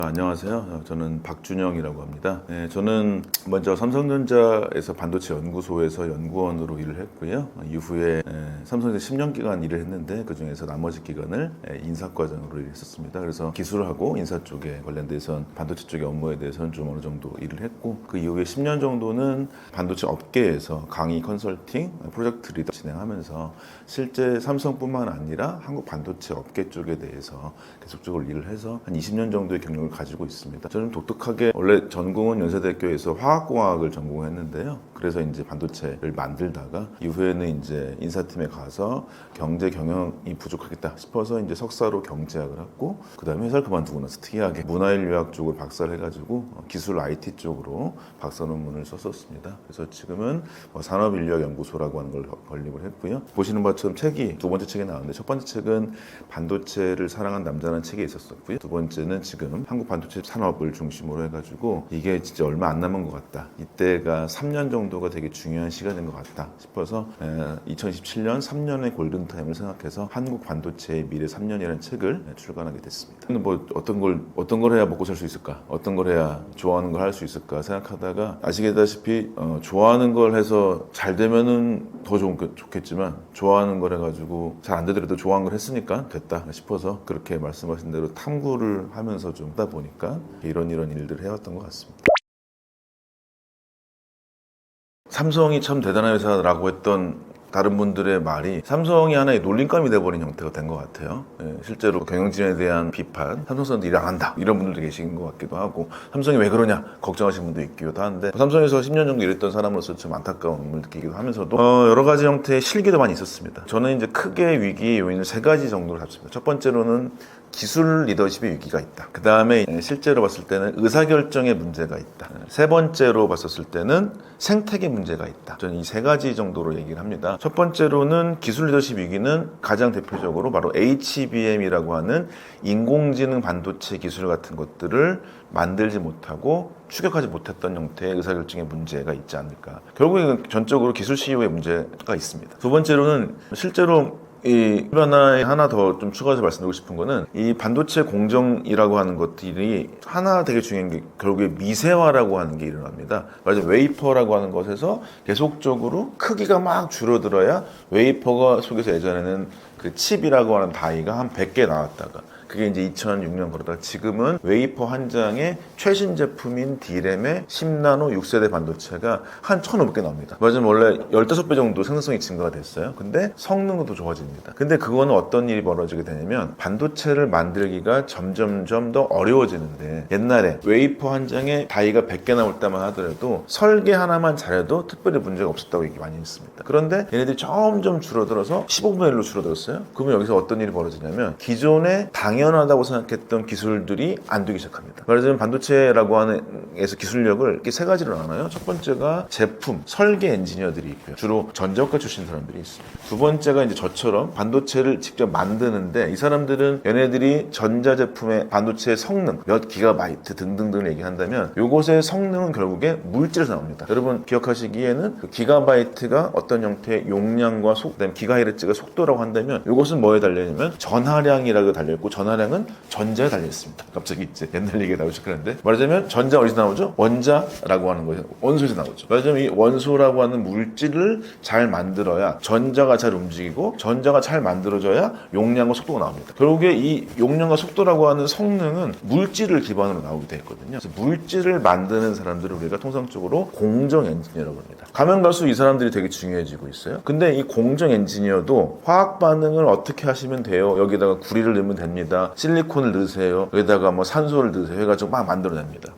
안녕하세요. 저는 박준영이라고 합니다. 저는 먼저 삼성전자에서 반도체 연구소에서 연구원으로 일을 했고요. 이후에 삼성에서 10년 기간 일을 했는데 그 중에서 나머지 기간을 인사과장으로 일했었습니다. 그래서 기술하고 인사 쪽에 관련돼서 반도체 쪽의 업무에 대해서는 좀 어느 정도 일을 했고, 그 이후에 10년 정도는 반도체 업계에서 강의 컨설팅, 프로젝트 리더 진행하면서 실제 삼성뿐만 아니라 한국 반도체 업계 쪽에 대해서 계속적으로 일을 해서 한 20년 정도의 경력을 가지고 있습니다. 저는 독특하게 원래 전공은 연세대학교에서 화학공학을 전공했는데요. 그래서 이제 반도체를 만들다가 이후에는 이제 인사팀에 가서 경제 경영이 부족하겠다 싶어서 이제 석사로 경제학을 했고, 그 다음에 회사를 그만두고 나서 특이하게 문화인류학 쪽을 박사를 해가지고 기술 IT 쪽으로 박사 논문을 썼었습니다. 그래서 지금은 산업인류학연구소라고 하는 걸 건립을 했고요. 보시는 바처럼 책이 두 번째 책이 나왔는데, 첫 번째 책은 반도체를 사랑한 남자라는 책이 있었었고요. 두 번째는 지금 한국 반도체 산업을 중심으로 해가지고 이게 진짜 얼마 안 남은 것 같다, 이때가 3년 정도가 되게 중요한 시간인 것 같다 싶어서 2017년 3년의 골든타임을 생각해서 한국 반도체의 미래 3년이라는 책을 출간하게 됐습니다. 뭐 어떤 걸 해야 먹고 살 수 있을까, 어떤 걸 해야 좋아하는 걸 할 수 있을까 생각하다가, 아시다시피 좋아하는 걸 해서 잘 되면은 더 좋겠지만 좋아하는 걸 해가지고 잘 안 되더라도 좋아하는 걸 했으니까 됐다 싶어서 그렇게 말씀하신 대로 탐구를 하면서 좀 하다 보니까 이런 일들을 해왔던 것 같습니다. 삼성이 참 대단한 회사라고 했던 다른 분들의 말이 삼성이 하나의 놀림감이 돼버린 형태가 된 것 같아요. 실제로 경영진에 대한 비판, 삼성 사람들 일 안 한다 이런 분들도 계신 것 같기도 하고, 삼성이 왜 그러냐 걱정하시는 분도 있기도 하는데, 삼성에서 10년 정도 일했던 사람으로서 좀 안타까움을 느끼기도 하면서도 여러 가지 형태의 실기도 많이 있었습니다. 저는 이제 크게 위기의 요인을 세 가지 정도로 잡습니다. 첫 번째로는 기술 리더십의 위기가 있다. 그 다음에 실제로 봤을 때는 의사결정의 문제가 있다. 세 번째로 봤었을 때는 생태계 문제가 있다. 저는 이 세 가지 정도로 얘기를 합니다. 첫 번째로는 기술 리더십 위기는 가장 대표적으로 바로 HBM이라고 하는 인공지능 반도체 기술 같은 것들을 만들지 못하고 추격하지 못했던 형태의 의사결정의 문제가 있지 않을까. 결국에는 전적으로 기술 CEO의 문제가 있습니다. 두 번째로는 실제로 이 변화에 하나 더 좀 추가해서 말씀드리고 싶은 거는, 이 반도체 공정이라고 하는 것들이 하나 되게 중요한 게 결국에 미세화라고 하는 게 일어납니다. 말하자면 웨이퍼라고 하는 것에서 계속적으로 크기가 막 줄어들어야 웨이퍼가 속에서 예전에는 그 칩이라고 하는 다이가 한 100개 나왔다가 그게 이제 2006년 그러다가 지금은 웨이퍼 한 장의 최신 제품인 D램의 10나노 6세대 반도체가 한 1,500개 나옵니다. 맞으면 원래 15배 정도 생산성이 증가가 됐어요. 근데 성능도 더 좋아집니다. 근데 그거는 어떤 일이 벌어지게 되냐면, 반도체를 만들기가 점점점 더 어려워지는데, 옛날에 웨이퍼 한 장에 다이가 100개 나올 때만 하더라도 설계 하나만 잘해도 특별히 문제가 없었다고 얘기 많이 했습니다. 그런데 얘네들이 점점 줄어들어서 15분의 1로 줄어들었어요. 그러면 여기서 어떤 일이 벌어지냐면, 기존의 당연하다고 생각했던 기술들이 안 되기 시작합니다. 말하자면 반도체라고 하는 에서 기술력을 이렇게 세 가지로 나눠요. 첫 번째가 제품, 설계 엔지니어들이 있고요. 주로 전자학과 출신 사람들이 있습니다. 두 번째가 이제 저처럼 반도체를 직접 만드는데, 이 사람들은 얘네들이 전자제품의 반도체의 성능, 몇 기가바이트 등등등을 얘기한다면, 요것의 성능은 결국에 물질에서 나옵니다. 여러분 기억하시기에는 그 기가바이트가 어떤 형태의 용량과 그다음에 기가헤르츠가 속도라고 한다면, 요것은 뭐에 달려있냐면 전하량이라고 달려있고, 전하량은 전자에 달려있습니다. 갑자기 이제 옛날 얘기가 나오기 시작하는데, 말하자면 전자 어디서 나오죠? 원자라고 하는 거죠. 원소에서 나오죠. 말하자면 이 원소라고 하는 물질을 잘 만들어야 전자가 잘 움직이고, 전자가 잘 만들어져야 용량과 속도가 나옵니다. 결국에 이 용량과 속도라고 하는 성능은 물질을 기반으로 나오게 되어 있거든요. 그래서 물질을 만드는 사람들을 우리가 통상적으로 공정 엔지니어라고 합니다. 가면 갈수록 이 사람들이 되게 중요해지고 있어요. 근데 이 공정 엔지니어도 화학 반응을 어떻게 하시면 돼요? 여기다가 구리를 넣으면 됩니다. 실리콘을 넣으세요. 여기다가 뭐 산소를 넣으세요. 해가지고 막 만들어냅니다.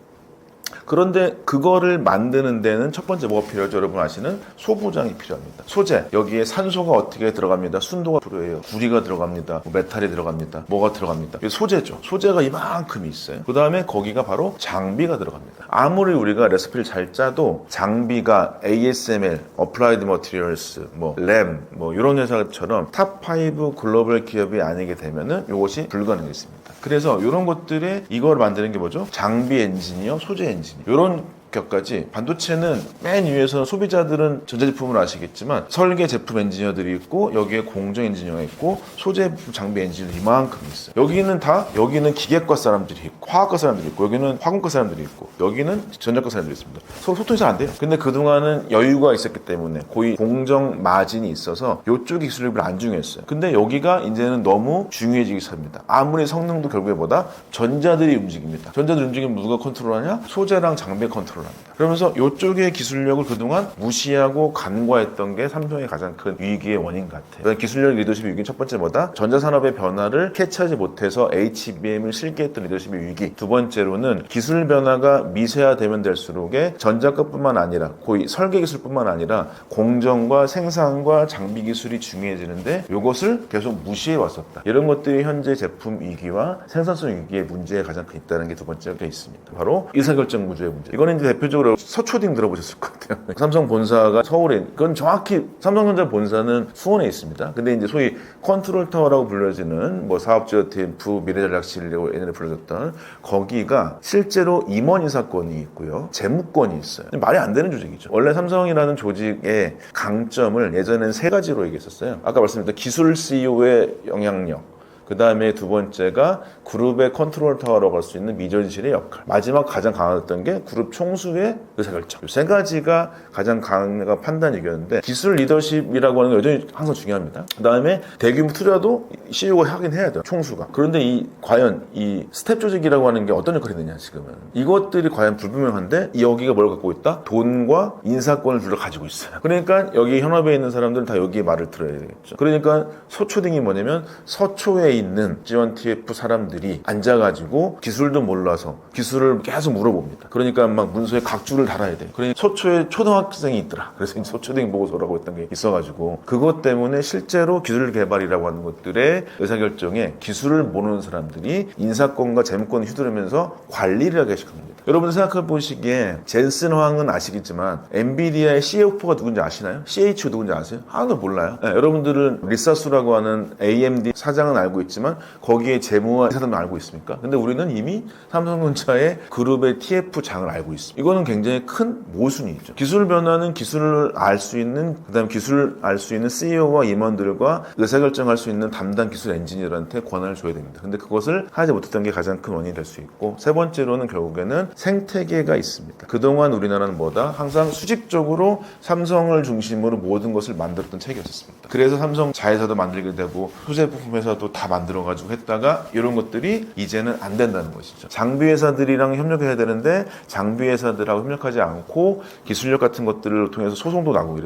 그런데 그거를 만드는 데는 첫 번째 뭐가 필요하죠? 여러분 아시는 소부장이 필요합니다. 소재, 여기에 산소가 어떻게 들어갑니다. 순도가 필요해요. 구리가 들어갑니다. 메탈이 들어갑니다. 뭐가 들어갑니다. 이게 소재죠. 소재가 이만큼이 있어요. 그 다음에 거기가 바로 장비가 들어갑니다. 아무리 우리가 레시피를 잘 짜도 장비가 ASML, Applied Materials, 램, 이런 회사처럼 탑5 글로벌 기업이 아니게 되면은 이것이 불가능했습니다. 그래서 이런 것들에 이걸 만드는 게 뭐죠? 장비 엔지니어, 소재 엔지니어, 이런 격까지 반도체는 맨 위에서 소비자들은 전자제품을 아시겠지만 설계 제품 엔지니어들이 있고 여기에 공정 엔지니어가 있고 소재품 장비 엔지니어들이 이만큼 있어요. 여기는 기계과 사람들이 있고 화학과 사람들이 있고 여기는 화공과 사람들이 있고 여기는 전자과 사람들이 있습니다. 서로 소통이 잘 안 돼요. 근데 그동안은 여유가 있었기 때문에 거의 공정 마진이 있어서 이쪽이 기술력이 안 중요했어요. 근데 여기가 이제는 너무 중요해지기 시작합니다. 아무리 성능도 결국에 보다 전자들이 움직입니다. 전자들 움직이면 누가 컨트롤하냐? 소재랑 장비 컨트롤합니다. 그러면서 이쪽의 기술력을 그동안 무시하고 간과했던 게 삼성의 가장 큰 위기의 원인 같아요. 기술력 리더십의 위기는 첫 번째 뭐다? 전자산업의 변화를 캐치하지 못해서 HBM을 실기했던 리더십의 위기. 두 번째로는 기술 변화가 미세화되면 될수록에 전자급뿐만 아니라 거의 설계 기술뿐만 아니라 공정과 생산과 장비 기술이 중요해지는데 이것을 계속 무시해 왔었다. 이런 것들이 현재 제품 위기와 생산성 위기의 문제에 가장 있다는 게 두 번째가 있습니다. 바로 의사결정 구조의 문제. 이거는 이제 대표적으로 서초딩 들어보셨을 것 같아요. 삼성 본사가 서울에, 그건 정확히 삼성전자 본사는 수원에 있습니다. 근데 이제 소위 컨트롤 타워라고 불려지는 뭐 사업지원 TF 미래전략실이라고 옛날에 불러졌던 거기가 실제로 임원 인사권이 있고요. 재무권이 있어요. 말이 안 되는 조직이죠. 원래 삼성이라는 조직의 강점을 예전엔 세 가지로 얘기했었어요. 아까 말씀드렸던 기술 CEO의 영향력, 그 다음에 두 번째가 그룹의 컨트롤 타워라고 할 수 있는 미전실의 역할, 마지막 가장 강화됐던 게 그룹 총수의 의사결정. 이 세 가지가 가장 강한 판단이었는데 기술 리더십이라고 하는 게 여전히 항상 중요합니다. 그 다음에 대규모 투자도 CEO가 하긴 해야 돼요, 총수가. 그런데 과연 이 스텝 조직이라고 하는 게 어떤 역할이 되냐, 지금은 이것들이 과연 불분명한데 여기가 뭘 갖고 있다? 돈과 인사권을 둘 다 가지고 있어요. 그러니까 여기 현업에 있는 사람들은 다 여기에 말을 들어야 되겠죠. 그러니까 서초딩이 뭐냐면 서초에 있는 지원 TF 사람들이 앉아가지고 기술도 몰라서 기술을 계속 물어봅니다. 그러니까 막 문서에 각주를 달아야 돼. 그러니까 서초에 초등학생이 있더라. 그래서 이제 서초딩 보고서라고 했던 게 있어가지고 그것 때문에 실제로 기술 개발이라고 하는 것들의 의사결정에 기술을 모르는 사람들이 인사권과 재무권을 휘두르면서 관리를 하게 시킵니다. 여러분들 생각해 보시기에 젠슨 황은 아시겠지만 엔비디아의 CFO가 누군지 아시나요? CHO 누군지 아세요? 하나도 몰라요. 네, 여러분들은 리사수라고 하는 AMD 사장은 알고 있지만 거기에 재무와 사람도 알고 있습니까? 근데 우리는 이미 삼성전자의 그룹의 TF장을 알고 있습니다. 이거는 굉장히 큰 모순이죠. 기술 변화는 기술을 알 수 있는, 그 다음 기술을 알 수 있는 CEO와 임원들과 의사결정할 수 있는 담당 기술 엔지니어한테 권한을 줘야 됩니다. 근데 그것을 하지 못했던 게 가장 큰 원인이 될 수 있고, 세 번째로는 결국에는 생태계가 있습니다. 그동안 우리나라는 뭐다? 항상 수직적으로 삼성을 중심으로 모든 것을 만들었던 체계였습니다. 그래서 삼성 자회사도 만들게 되고 소재부품 회사도 다 만들어가지고 했다가 이런 것들이 이제는 안 된다는 것이죠. 장비 회사들이랑 협력해야 되는데 장비 회사들하고 협력하지 않고 기술력 같은 것들을 통해서 소송도 나고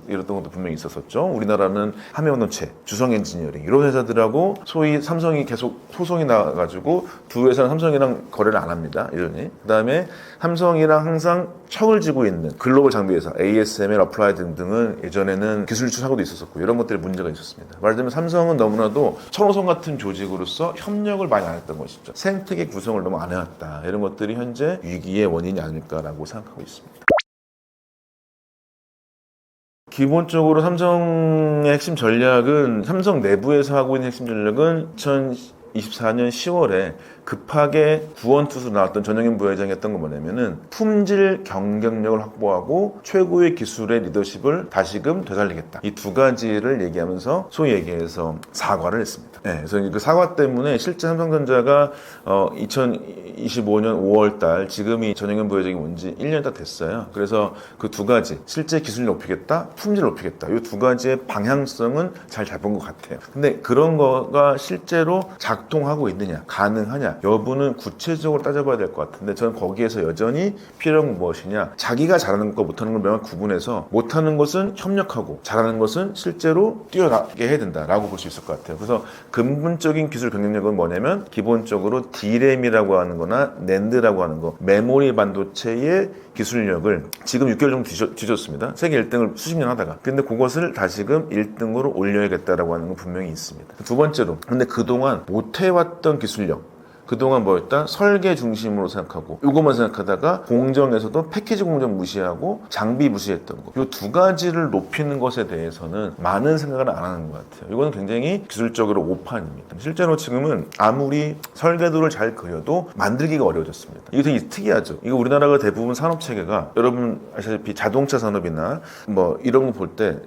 이랬던 것도 분명히 있었었죠. 우리나라는 함해원업체, 주성 엔지니어링 이런 회사들하고 소위 삼성이 계속 소송이 나가지고 두 회사는 삼성이랑 거래를 안 합니다. 이러니. 그다음에 삼성이랑 항상 척을 지고 있는 글로벌 장비 회사 ASML, 어플라이드 등등은 예전에는 기술 유출 사고도 있었었고 이런 것들이 문제가 있었습니다. 말하자면 삼성은 너무나도 천호성 같은 조직으로서 협력을 많이 안 했던 것이죠. 생태계 구성을 너무 안 해왔다. 이런 것들이 현재 위기의 원인이 아닐까라고 생각하고 있습니다. 기본적으로 삼성의 핵심 전략은 삼성 내부에서 하고 있는 핵심 전략은 2024년 10월에 급하게 구원투수 나왔던 전영현 부회장이 했던 건 뭐냐면은 품질 경쟁력을 확보하고 최고의 기술의 리더십을 다시금 되살리겠다. 이 두 가지를 얘기하면서 소위 얘기해서 사과를 했습니다. 네, 그래서 그 사과 때문에 실제 삼성전자가 2025년 5월 달 지금이 전영현 부회장이 온 지 1년 다 됐어요. 그래서 그 두 가지 실제 기술을 높이겠다, 품질을 높이겠다. 이 두 가지의 방향성은 잘 잡은 것 같아요. 근데 그런 거가 실제로 작동하고 있느냐, 가능하냐 여부는 구체적으로 따져봐야 될 것 같은데 저는 거기에서 여전히 필요한 건 무엇이냐, 자기가 잘하는 것과 못하는 걸 명확히 구분해서 못하는 것은 협력하고 잘하는 것은 실제로 뛰어나게 해야 된다라고 볼 수 있을 것 같아요. 그래서 근본적인 기술 경쟁력은 뭐냐면 기본적으로 D램이라고 하는 거나 낸드라고 하는 거, 메모리 반도체의 기술력을 지금 6개월 정도 뒤졌습니다. 세계 1등을 수십 년 하다가. 근데 그것을 다시금 1등으로 올려야겠다라고 하는 건 분명히 있습니다. 두 번째로, 근데 그동안 못해왔던 기술력, 그동안 뭐였다? 설계 중심으로 생각하고 이것만 생각하다가 공정에서도 패키지 공정 무시하고 장비 무시했던 거. 이 두 가지를 높이는 것에 대해서는 많은 생각을 안 하는 것 같아요. 이거는 굉장히 기술적으로 오판입니다. 실제로 지금은 아무리 설계도를 잘 그려도 만들기가 어려워졌습니다. 이게 되게 특이하죠. 이거 우리나라가 대부분 산업 체계가 여러분 아시다시피 자동차 산업이나 뭐 이런 거 볼 때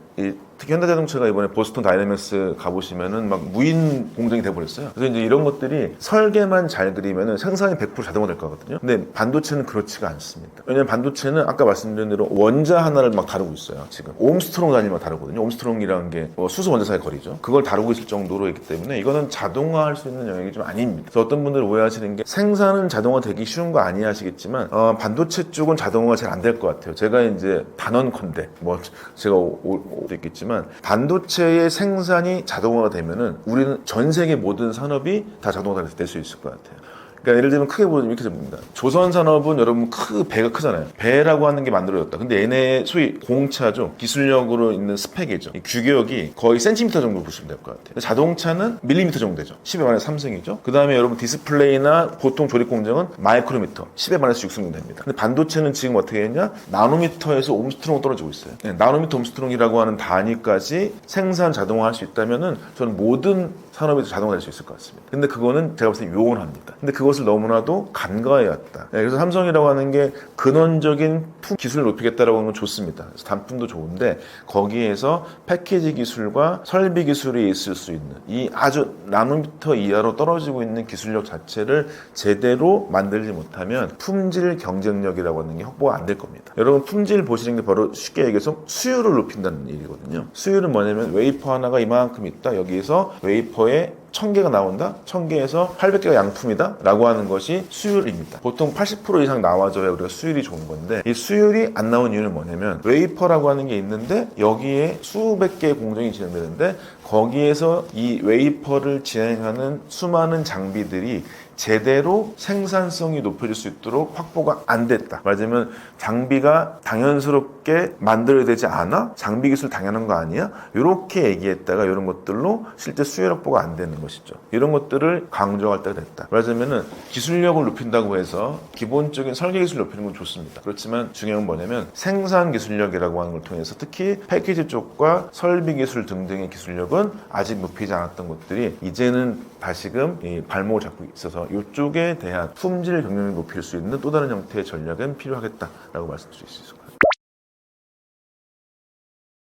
특히 현대자동차가 이번에 보스턴 다이내믹스 가보시면은 막 무인 공정이 돼버렸어요. 그래서 이제 이런 것들이 설계만 잘 그리면은 생산이 100% 자동화 될 거거든요. 근데 반도체는 그렇지가 않습니다. 왜냐면 반도체는 아까 말씀드린 대로 원자 하나를 막 다루고 있어요. 지금 옴스트롱 단위만 다루거든요. 옴스트롱이라는 게 수소 원자사의 거리죠. 그걸 다루고 있을 정도로 있기 때문에 이거는 자동화할 수 있는 영역이 좀 아닙니다. 그래서 어떤 분들 오해하시는 게 생산은 자동화 되기 쉬운 거 아니야 하시겠지만 반도체 쪽은 자동화가 잘 안 될 것 같아요. 제가 이제 단언컨대 뭐 제가 올 수 있겠지만 반도체의 생산이 자동화가 되면은 우리는 전 세계 모든 산업이 다 자동화가 될 수 있을 것 같아요. 그러니까 예를 들면 크게 보면 이렇게 됩니다. 조선 산업은 여러분 배가 크잖아요. 배라고 하는 게 만들어졌다. 근데 얘네 소위 공차죠. 기술력으로 있는 스펙이죠. 이 규격이 거의 센티미터 정도 보시면 될 것 같아요. 자동차는 밀리미터 정도 되죠. 10의 마이너스 3승이죠. 그 다음에 여러분 디스플레이나 보통 조립 공정은 마이크로미터 10의 마이너스 6승 정도 됩니다. 근데 반도체는 지금 어떻게 했냐? 나노미터에서 옴스트롱 떨어지고 있어요. 네, 나노미터 옴스트롱이라고 하는 단위까지 생산 자동화할 수 있다면은 저는 모든 산업이 자동화될 수 있을 것 같습니다. 근데 그거는 제가 봤을 때 요원합니다. 근데 그것을 너무나도 간과해왔다. 네, 그래서 삼성이라고 하는 게 근원적인 기술을 높이겠다라고 하는 건 좋습니다. 그래서 단품도 좋은데 거기에서 패키지 기술과 설비 기술이 있을 수 있는 이 아주 나노미터 이하로 떨어지고 있는 기술력 자체를 제대로 만들지 못하면 품질 경쟁력이라고 하는 게 확보가 안 될 겁니다. 여러분 품질 보시는 게 바로 쉽게 얘기해서 수율을 높인다는 얘기거든요. 수율은 뭐냐면 웨이퍼 하나가 이만큼 있다. 여기에서 웨이퍼에 1000개가 나온다? 1000개에서 800개가 양품이다? 라고 하는 것이 수율입니다. 보통 80% 이상 나와줘야 우리가 수율이 좋은 건데 이 수율이 안 나온 이유는 뭐냐면 웨이퍼라고 하는 게 있는데 여기에 수백 개의 공정이 진행되는데 거기에서 이 웨이퍼를 진행하는 수많은 장비들이 제대로 생산성이 높여질 수 있도록 확보가 안 됐다. 말하자면 장비가 당연스럽게 만들어야 되지 않아? 장비 기술 당연한 거 아니야? 이렇게 얘기했다가 이런 것들로 실제 수율 확보가 안 되는 것이죠. 이런 것들을 강조할 때가 됐다. 말하자면 기술력을 높인다고 해서 기본적인 설계 기술을 높이는 건 좋습니다. 그렇지만 중요한 건 뭐냐면 생산 기술력이라고 하는 걸 통해서 특히 패키지 쪽과 설비 기술 등등의 기술력은 아직 높이지 않았던 것들이 이제는 다시금 발목을 잡고 있어서 이쪽에 대한 품질 경쟁력을 높일 수 있는 또 다른 형태의 전략은 필요하겠다라고 말씀드릴 수 있을 것 같아요.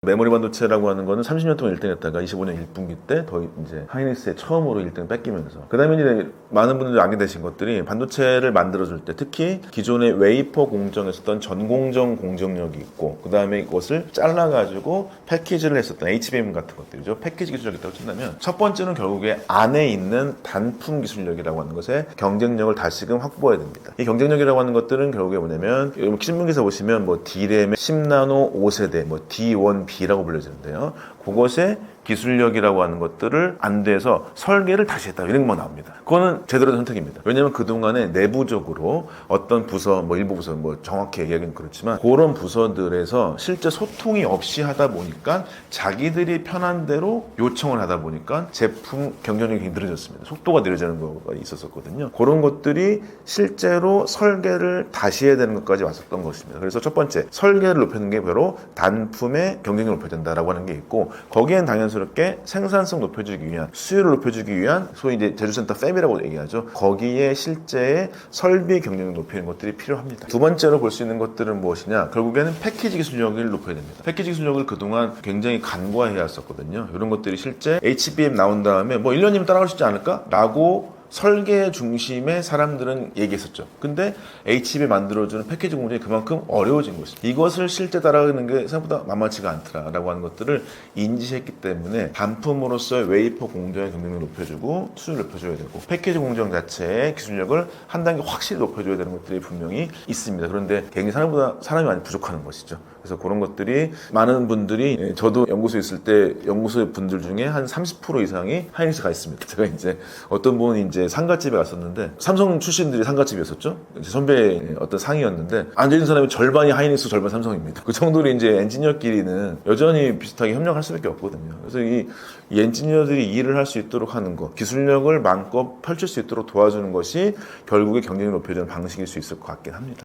메모리 반도체라고 하는 거는 30년 동안 1등 했다가 25년 1분기 때 더 이제 하이닉스에 처음으로 1등 뺏기면서 그 다음에 이제 많은 분들이 알게 되신 것들이 반도체를 만들어줄 때 특히 기존의 웨이퍼 공정에 썼던 전공정 공정력이 있고 그 다음에 이것을 잘라가지고 패키지를 했었던 HBM 같은 것들이죠. 패키지 기술력이 있다고 친다면 첫 번째는 결국에 안에 있는 단품 기술력이라고 하는 것에 경쟁력을 다시금 확보해야 됩니다. 이 경쟁력이라고 하는 것들은 결국에 뭐냐면 신문기사 보시면 뭐 D램의 10나노 5세대 뭐 D1B라고 불려지는데요. 그것의 기술력이라고 하는 것들을 안 돼서 설계를 다시 했다 이런 것만 나옵니다. 그거는 제대로 된 선택입니다. 왜냐하면 그동안에 내부적으로 어떤 부서 뭐 일부 부서 뭐 정확히 얘기하기는 그렇지만 그런 부서들에서 실제 소통이 없이 하다 보니까 자기들이 편한 대로 요청을 하다 보니까 제품 경쟁력이 늘어졌습니다. 속도가 느려지는 거가 있었거든요. 그런 것들이 실제로 설계를 다시 해야 되는 것까지 왔었던 것입니다. 그래서 첫 번째 설계를 높이는 게 바로 단품의 경쟁력을 높여야 된다라고 하는 게 있고 거기엔 당연스럽게 생산성 높여주기 위한 수율을 높여주기 위한 소위 이제 제조센터 팹이라고 얘기하죠. 거기에 실제의 설비 경쟁력 높이는 것들이 필요합니다. 두 번째로 볼 수 있는 것들은 무엇이냐? 결국에는 패키지 기술력을 높여야 됩니다. 패키지 기술력을 그동안 굉장히 간과해 왔었거든요. 이런 것들이 실제 HBM 나온 다음에 뭐 1년이면 따라갈 수 있지 않을까? 라고 설계 중심의 사람들은 얘기했었죠. 근데 HBM 만들어주는 패키지 공정이 그만큼 어려워진 것입니다. 이것을 실제 따라가는 게 생각보다 만만치가 않더라라고 하는 것들을 인지했기 때문에 단품으로서의 웨이퍼 공정의 경쟁력을 높여주고 수율을 높여줘야 되고 패키지 공정 자체의 기술력을 한 단계 확실히 높여줘야 되는 것들이 분명히 있습니다. 그런데 굉장히 사람이 많이 부족하는 것이죠. 그래서 그런 것들이 많은 분들이 저도 연구소에 있을 때 연구소 분들 중에 한 30% 이상이 하이닉스 가 있습니다. 제가 이제 어떤 분이 이제 상가집에 갔었는데 삼성 출신들이 상가집이었었죠. 제 선배 어떤 상이었는데 앉아있는 사람이 절반이 하이닉스 절반 삼성입니다. 그 정도로 이제 엔지니어끼리는 여전히 비슷하게 협력할 수밖에 없거든요. 그래서 이 엔지니어들이 일을 할 수 있도록 하는 것, 기술력을 마음껏 펼칠 수 있도록 도와주는 것이 결국에 경쟁력을 높여주는 방식일 수 있을 것 같긴 합니다.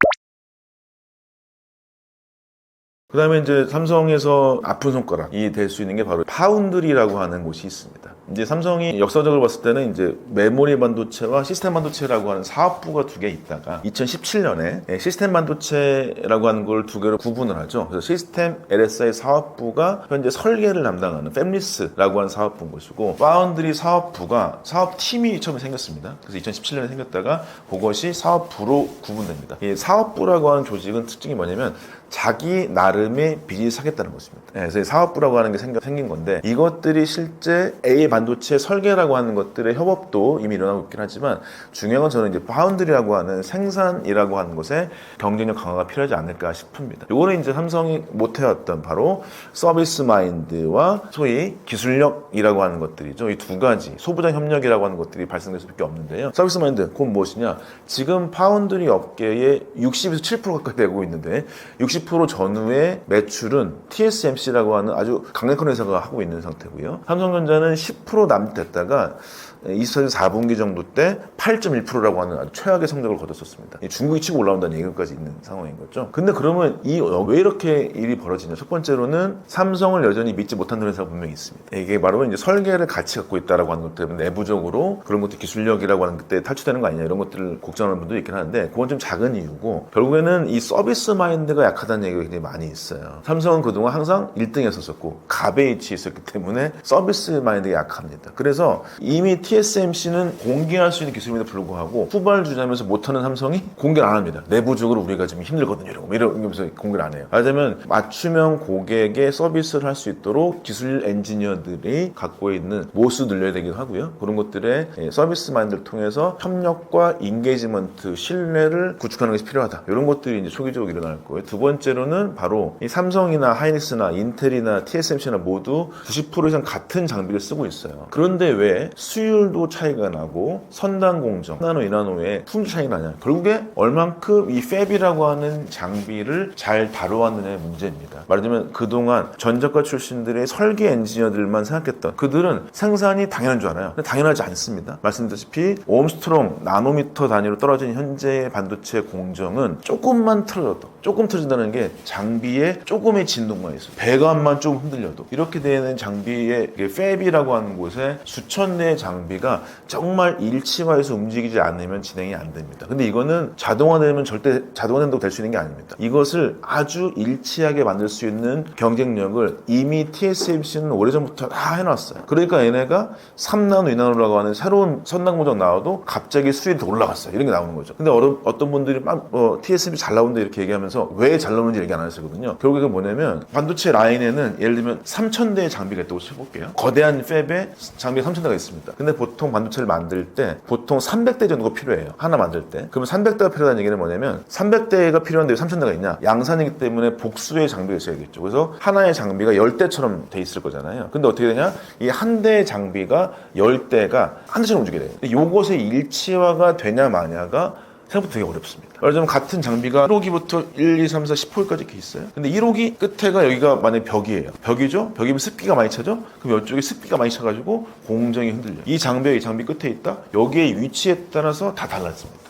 그 다음에 이제 삼성에서 아픈 손가락이 될 수 있는 게 바로 파운드리라고 하는 곳이 있습니다. 이제 삼성이 역사적으로 봤을 때는 이제 메모리 반도체와 시스템 반도체라고 하는 사업부가 두 개 있다가 2017년에 시스템 반도체라고 하는 걸 두 개로 구분을 하죠. 그래서 시스템 LSI 사업부가 현재 설계를 담당하는 팹리스라고 하는 사업부인 것이고, 파운드리 사업부가 사업팀이 처음에 생겼습니다. 그래서 2017년에 생겼다가 그것이 사업부로 구분됩니다. 이 사업부라고 하는 조직은 특징이 뭐냐면 자기 나름의 비즈니스 하겠다는 것입니다. 그래서 사업부라고 하는 게 생긴 건데, 이것들이 실제 A 반도체 설계라고 하는 것들의 협업도 이미 일어나고 있긴 하지만, 중요한 건 저는 이제 파운드리라고 하는 생산이라고 하는 것에 경쟁력 강화가 필요하지 않을까 싶습니다. 요거는 이제 삼성이 못해왔던 바로 서비스 마인드와 소위 기술력이라고 하는 것들이죠. 이 두 가지 소부장 협력이라고 하는 것들이 발생될 수밖에 없는데요. 서비스 마인드, 그건 무엇이냐? 지금 파운드리 업계의 60에서 7% 가까이 되고 있는데 60% 전후의 매출은 TSMC라고 하는 아주 강력한 회사가 하고 있는 상태고요. 삼성전자는 10% 남짓됐다가 2024년 4분기 정도 때 8.1%라고 하는 아주 최악의 성적을 거뒀었습니다. 중국이 치고 올라온다는 얘기까지 있는 상황인 거죠. 근데 그러면 왜 이렇게 일이 벌어지냐? 첫 번째로는 삼성을 여전히 믿지 못하는 회사가 분명히 있습니다. 이게 바로 이제 설계를 같이 갖고 있다라고 하는 것 때문에 내부적으로 그런 것도 기술력이라고 하는 그때 탈취되는 거 아니냐, 이런 것들을 걱정하는 분도 있긴 하는데, 그건 좀 작은 이유고, 결국에는 이 서비스 마인드가 약하다는 얘기가 굉장히 많이 있어요. 삼성은 그동안 항상 1등에 섰었고 갑에 위치해 있었기 때문에 서비스 마인드가 약합니다. 그래서 이미 TSMC는 공개할 수 있는 기술임에도 불구하고 후발주자면서 못하는 삼성이 공개를 안 합니다. 내부적으로 우리가 지금 힘들거든요, 이러면서 공개를 안 해요. 예를 들면 맞춤형 고객의 서비스를 할 수 있도록 기술 엔지니어들이 갖고 있는 모수 늘려야 되기도 하고요. 그런 것들의 서비스 마인드를 통해서 협력과 인게이지먼트, 신뢰를 구축하는 것이 필요하다. 이런 것들이 이제 초기적으로 일어날 거예요. 두 번째로는 바로 이 삼성이나 하이닉스나 인텔이나 TSMC나 모두 90% 이상 같은 장비를 쓰고 있어요. 그런데 왜 수율도 차이가 나고 선단 공정, 1나노, 2나노의 품질 차이가 나냐? 결국에 얼만큼 이 팹이라고 하는 장비를 잘 다뤄왔느냐의 문제입니다. 말하자면 그동안 전자과 출신들의 설계 엔지니어들만 생각했던, 그들은 생산이 당연한 줄 알아요. 근데 당연하지 않습니다. 말씀드렸다시피 옴스트롱 나노미터 단위로 떨어진 현재의 반도체 공정은 조금만 틀어져도, 조금 틀어진다는 게 장비에 조금의 진동만 있어요. 배관만 조금 흔들려도 이렇게 되는 장비의 팹이라고 하는 곳에 수천 대의 장비가 정말 일치화해서 움직이지 않으면 진행이 안 됩니다. 근데 이거는 자동화되면 절대 자동화된다고 될 수 있는 게 아닙니다. 이것을 아주 일치하게 만들 수 있는 경쟁력을 이미 TSMC는 오래전부터 다 해놨어요. 그러니까 얘네가 3나노, 2나노라고 하는 새로운 선단 공정 나와도 갑자기 수율이 더 올라갔어요. 이런 게 나오는 거죠. 근데 어떤 분들이 막 TSMC 잘 나온다 이렇게 얘기하면서 왜 잘 나오는지 얘기 안 하시거든요. 결국에 뭐냐면 반도체 라인에는 예를 들면 3,000대의 장비가 있다고 쳐볼게요. 거대한 팹에 장비가 3,000대가 있습니다. 근데 보통 반도체를 만들 때 보통 300대 정도가 필요해요. 하나 만들 때. 그러면 300대가 필요하다는 얘기는 뭐냐면 300대가 필요한데 왜 3,000대가 있냐? 양산이기 때문에 복수의 장비가 있어야겠죠. 그래서 하나의 장비가 10대처럼 돼 있을 거잖아요. 근데 어떻게 되냐? 이 한 대의 장비가 10대가 한 대처럼 움직이게 돼요. 이것의 일치화가 되냐 마냐가 생각보다 되게 어렵습니다. 예를 들면 같은 장비가 1호기부터 1, 2, 3, 4, 10호기까지 이렇게 있어요. 근데 1호기 끝에가 여기가 만약에 벽이에요. 벽이죠? 벽이면 습기가 많이 차죠? 그럼 이쪽에 습기가 많이 차가지고 공정이 흔들려요. 이 장비가 이 장비 끝에 있다? 여기의 위치에 따라서 다 달라집니다.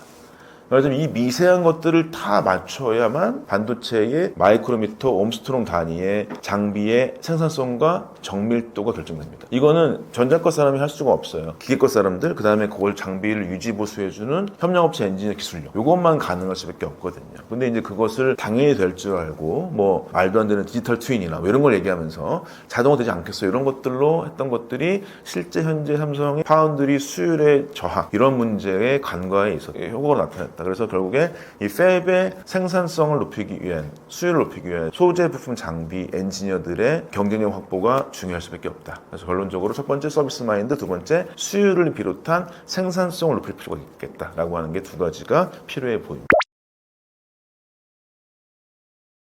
그래서 이 미세한 것들을 다 맞춰야만 반도체의 마이크로미터, 옴스트롱 단위의 장비의 생산성과 정밀도가 결정됩니다. 이거는 전자과 사람이 할 수가 없어요. 기계과 사람들, 그 다음에 그걸 장비를 유지 보수해주는 협력업체 엔지니어 기술력, 이것만 가능할 수밖에 없거든요. 근데 이제 그것을 당연히 될 줄 알고 뭐 말도 안 되는 디지털 트윈이나 뭐 이런 걸 얘기하면서 자동화되지 않겠어요, 이런 것들로 했던 것들이 실제 현재 삼성의 파운드리 수율의 저하, 이런 문제의 간과에 있어서 효과가 나타났다. 그래서 결국에 이 팹의 생산성을 높이기 위한, 수율을 높이기 위한 소재 부품 장비 엔지니어들의 경쟁력 확보가 중요할 수밖에 없다. 그래서 결론적으로 첫 번째 서비스 마인드, 두 번째 수율을 비롯한 생산성을 높일 필요가 있겠다라고 하는 게 두 가지가 필요해 보입니다.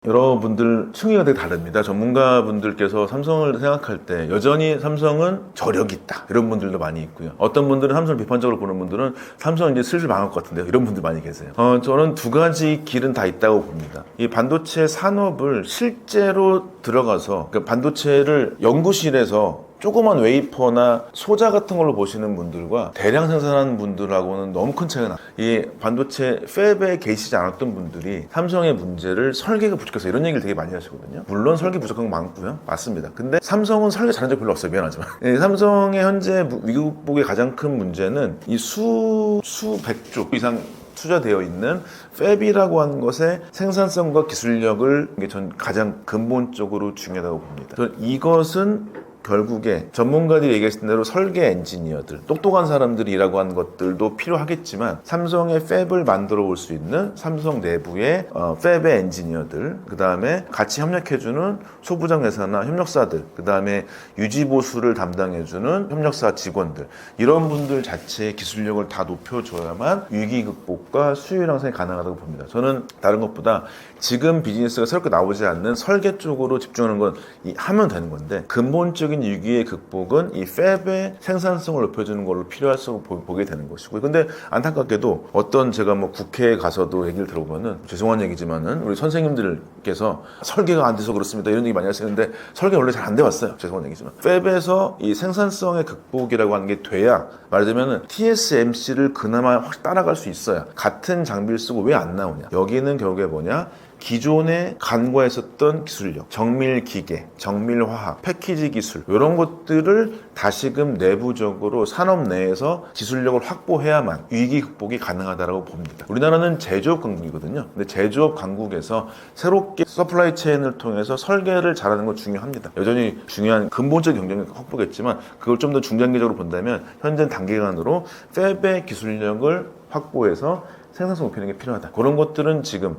여러분들 층위가 되게 다릅니다. 전문가분들께서 삼성을 생각할 때 여전히 삼성은 저력이 있다 이런 분들도 많이 있고요. 어떤 분들은 삼성을 비판적으로 보는 분들은 삼성 이제 슬슬 망할 것 같은데요, 이런 분들 많이 계세요. 저는 두 가지 길은 다 있다고 봅니다. 이 반도체 산업을 실제로 들어가서 그 반도체를 연구실에서 조그만 웨이퍼나 소자 같은 걸로 보시는 분들과 대량 생산하는 분들하고는 너무 큰 차이가 나요. 이 반도체 팹에 계시지 않았던 분들이 삼성의 문제를 설계가 부족해서 이런 얘기를 되게 많이 하시거든요. 물론 설계 부족한 거 많고요. 맞습니다. 근데 삼성은 설계 잘한 적 별로 없어요. 미안하지만. 삼성의 현재 위기 극복의 가장 큰 문제는 이 수백조 이상 투자되어 있는 팹이라고 하는 것의 생산성과 기술력을 전 가장 근본적으로 중요하다고 봅니다. 이것은 결국에 전문가들이 얘기하신 대로 설계 엔지니어들, 똑똑한 사람들이라고 하는 것들도 필요하겠지만 삼성의 팹을 만들어 올 수 있는 삼성 내부의 팹의 엔지니어들, 그 다음에 같이 협력해주는 소부장 회사나 협력사들, 그 다음에 유지보수를 담당해주는 협력사 직원들, 이런 분들 자체의 기술력을 다 높여줘야만 위기 극복과 수요 향상이 가능하다고 봅니다. 저는 다른 것보다 지금 비즈니스가 새롭게 나오지 않는 설계 쪽으로 집중하는 건 하면 되는 건데, 근본적인 위기의 극복은 이 팹의 생산성을 높여주는 걸로 필요할 수 보게 되는 것이고요. 근데 안타깝게도 어떤 제가 뭐 국회에 가서도 얘기를 들어보면은, 죄송한 얘기지만은 우리 선생님들께서 설계가 안 돼서 그렇습니다 이런 얘기 많이 하시는데, 설계 원래 잘 안 돼 왔어요. 죄송한 얘기지만 팹에서 이 생산성의 극복이라고 하는 게 돼야, 말하자면은 TSMC를 그나마 확 따라갈 수 있어야 같은 장비를 쓰고 왜 안 나오냐, 여기는 결국에 뭐냐, 기존에 간과했었던 기술력, 정밀기계, 정밀화학, 패키지 기술, 이런 것들을 다시금 내부적으로 산업 내에서 기술력을 확보해야만 위기 극복이 가능하다고 봅니다. 우리나라는 제조업 강국이거든요. 근데 제조업 강국에서 새롭게 서플라이 체인을 통해서 설계를 잘하는 건 중요합니다. 여전히 중요한 근본적 경쟁력 확보겠지만, 그걸 좀 더 중장기적으로 본다면 현재 단기간으로 팹의 기술력을 확보해서 생산성 높이는 게 필요하다. 그런 것들은 지금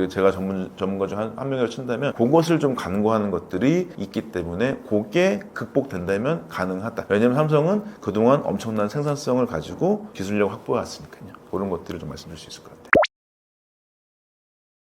제가 전문가 중 한 명이라고 친다면 그것을 좀 간과하는 것들이 있기 때문에 그게 극복된다면 가능하다. 왜냐하면 삼성은 그동안 엄청난 생산성을 가지고 기술력을 확보해 왔으니까요. 그런 것들을 좀 말씀드릴 수 있을 것 같아요.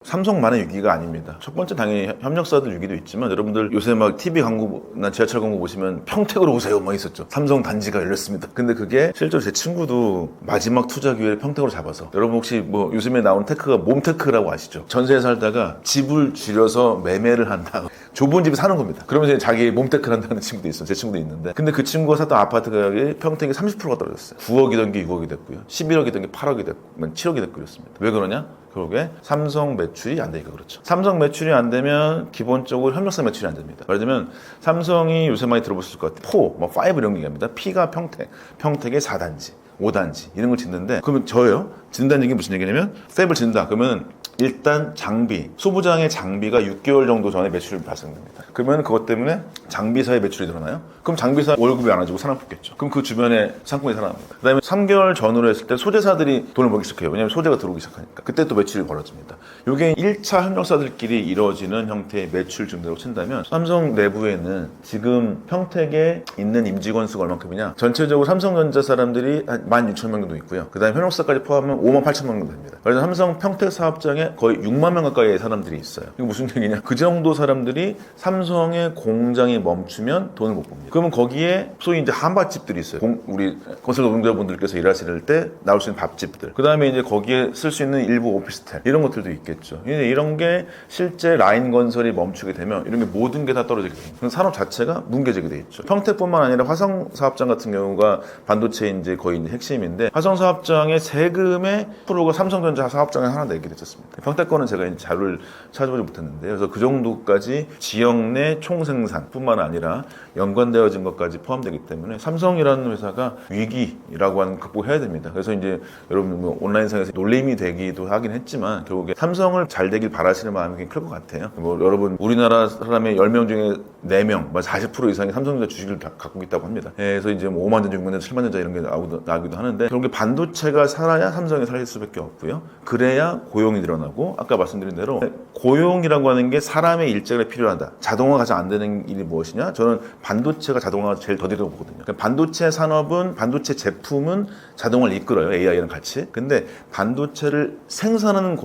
삼성만의 위기가 아닙니다. 첫 번째 당연히 협력사들 위기도 있지만, 여러분들 요새 막 TV 광고나 지하철 광고 보시면 평택으로 오세요 막 있었죠. 삼성 단지가 열렸습니다. 근데 그게 실제로 제 친구도 마지막 투자 기회를 평택으로 잡아서, 여러분 혹시 뭐 요즘에 나온 테크가 몸테크라고 아시죠? 전세에 살다가 집을 줄여서 매매를 한다. 좁은 집에 사는 겁니다. 그러면서 자기 몸테크를 한다는 친구도 있어요. 제 친구도 있는데, 근데 그 친구가 샀던 아파트 가격이 평택이 30%가 떨어졌어요. 9억이던 게 6억이 됐고요. 11억이던 게 8억이 됐고 7억이 됐고 그렇습니다. 왜 그러냐? 결국에 삼성 매출이 안 되니까 그렇죠. 삼성 매출이 안 되면 기본적으로 협력사 매출이 안 됩니다. 말하자면 삼성이 요새 많이 들어보실 것 같아요. 4, 5 이런 얘기합니다. P가 평택의 4단지, 5단지 이런 걸 짓는데, 그러면 저예요? 짓는다는 얘기는 무슨 얘기냐면, 팹을 짓는다 그러면 일단 장비, 소부장의 장비가 6개월 정도 전에 매출이 발생됩니다. 그러면 그것 때문에 장비사의 매출이 늘어나요? 그럼 장비사 월급이 안 와지고 사람 뽑겠죠. 그럼 그 주변에 상품이 살아납니다. 그 다음에 3개월 전으로 했을 때 소재사들이 돈을 벌기 시작해요. 왜냐하면 소재가 들어오기 시작하니까. 그때 또 매출이 벌어집니다. 이게 1차 협력사들끼리 이루어지는 형태의 매출 증대로 친다면, 삼성 내부에는 지금 평택에 있는 임직원 수가 얼만큼이냐, 전체적으로 삼성전자 사람들이 한 16,000명 정도 있고요. 그 다음에 협력사까지 포함하면 58,000명 정도 됩니다. 그래서 삼성 평택 사업장에 거의 6만 명 가까이의 사람들이 있어요. 이거 무슨 얘기냐? 그 정도 사람들이 삼성의 공장이 멈추면 돈을 못 봅니다. 그러면 거기에 소위 이제 한밭집들이 있어요. 우리 건설 노동자분들께서 일하실 때 나올 수 있는 밥집들. 그 다음에 이제 거기에 쓸 수 있는 일부 오피스텔, 이런 것들도 있겠죠. 이런 게 실제 라인 건설이 멈추게 되면 이런 게 모든 게 다 떨어지게 됩니다. 산업 자체가 뭉개지게 돼 있죠. 평택뿐만 아니라 화성 사업장 같은 경우가 반도체 이제 거의 이제 핵심인데, 화성 사업장의 세금의 프로가 삼성전자 사업장에 하나 내게 됐었습니다. 평택 거는 제가 이제 자료를 찾아보지 못했는데, 그래서 그 정도까지 지역 내 총생산뿐만 아니라 연관되어진 것까지 포함되기 때문에 삼성이라는 회사가 위기라고 하는 극복해야 됩니다. 그래서 이제 여러분 뭐 온라인상에서 놀림이 되기도 하긴 했지만, 결국에 삼성을 잘 되길 바라시는 마음이 굉장히 클 것 같아요. 뭐 여러분, 우리나라 사람의 10명 중에 4명, 40% 이상이 삼성전자 주식을 갖고 있다고 합니다. 그래서 이제 뭐 5만 전자, 6만 전자, 7만 전자 이런 게 나오기도 하는데, 결국에 반도체가 살아야 삼성이 살 수밖에 없고요. 그래야 고용이 늘어나고, 아까 말씀드린 대로 고용이라고 하는 게 사람의 일자리가 필요하다. 자동화가 가장 안 되는 일이 무엇이냐? 저는 반도체가 자동화가 제일 더디다고 보거든요. 그러니까 반도체 산업은, 반도체 제품은 자동화를 이끌어요. AI랑 같이. 근데 반도체를 생산하는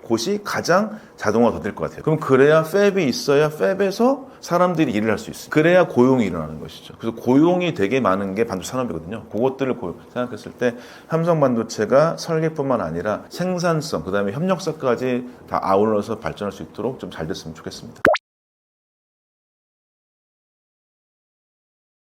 곳이 가장 자동화가 될 것 같아요. 그럼 그래야 팹이 있어야 팹에서 사람들이 일을 할 수 있어요. 그래야 고용이 일어나는 것이죠. 그래서 고용이 되게 많은 게 반도체 산업이거든요. 그것들을 생각했을 때 삼성 반도체가 설계뿐만 아니라 생산성, 그 다음에 협력사까지 다 아울러서 발전할 수 있도록 좀 잘 됐으면 좋겠습니다.